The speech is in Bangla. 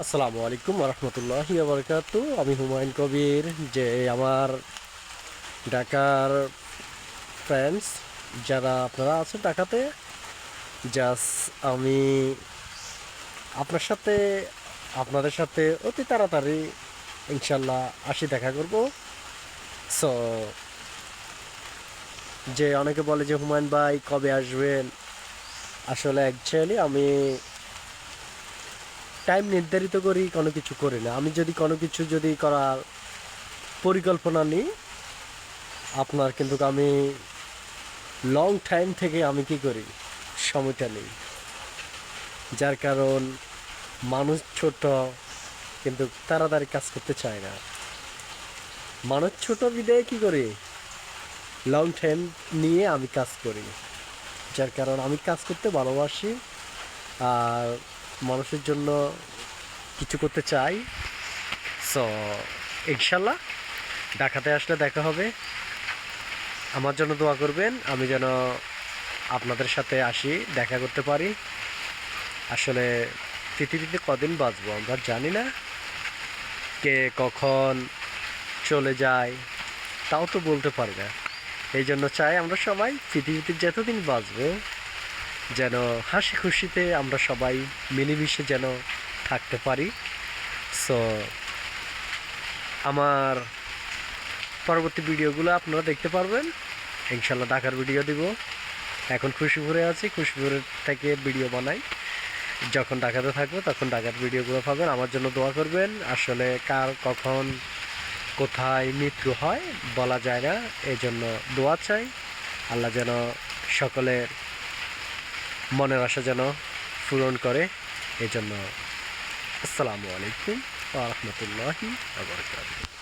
আসসালামু আলাইকুম রহমতুল্লাহি বারাকাতু। আমি হুমায়ুন কবির। যে আমার ঢাকার ফ্রেন্ডস যারা আপনারা আছেন ঢাকাতে, জাস্ট আমি আপনার সাথে আপনাদের সাথে অতি তাড়াতাড়ি ইনশাল্লাহ আসি, দেখা করব। সো যে অনেকে বলে যে হুমায়ুন ভাই কবে আসবেন, আসলে অ্যাকচুয়ালি আমি টাইম নির্ধারিত করি কোনো কিছু করি না। আমি যদি কোনো কিছু যদি করার পরিকল্পনা নিই, আপনার কিন্তু আমি লং টাইম থেকে আমি কি করি, সময়টা নেই। যার কারণ মানুষ ছোট, কিন্তু তাড়াতাড়ি কাজ করতে চায় না। মানুষ ছোট বিদায় কি করি, লং টাইম নিয়ে আমি কাজ করি। যার কারণ আমি কাজ করতে ভালোবাসি, আর মানুষের জন্য কিছু করতে চাই। সো ইনশাল্লাহ ঢাকাতে আসলে দেখা হবে। আমার জন্য দোয়া করবেন, আমি যেন আপনাদের সাথে আসি, দেখা করতে পারি। আসলে পৃথিবীতে কদিন বাঁচবো আমরা জানি না, কে কখন চলে যায় তাও তো বলতে পারি না। এই জন্য চাই আমরা সবাই পৃথিবীতে যতদিন বাঁচবো যেন হাসি খুশিতে আমরা সবাই মিলেমিশে যেন থাকতে পারি। সো আমার পরবর্তী ভিডিওগুলো আপনারা দেখতে পারবেন ইনশাল্লাহ। ঢাকার ভিডিও দিব। এখন খুশিপুরে আছি, খুশিপুরের থেকে ভিডিও বানাই। যখন ঢাকাতে থাকবো তখন ঢাকার ভিডিওগুলো পাবেন। আমার জন্য দোয়া করবেন। আসলে কার কখন কোথায় মৃত্যু হয় বলা যায় না, এই জন্য দোয়া চাই। আল্লাহ যেন সকলের মনের আশা যেন পূরণ করে। এই জন্য আসসালামু আলাইকুম ওয়া রাহমাতুল্লাহি ওয়া বারাকাতুহু।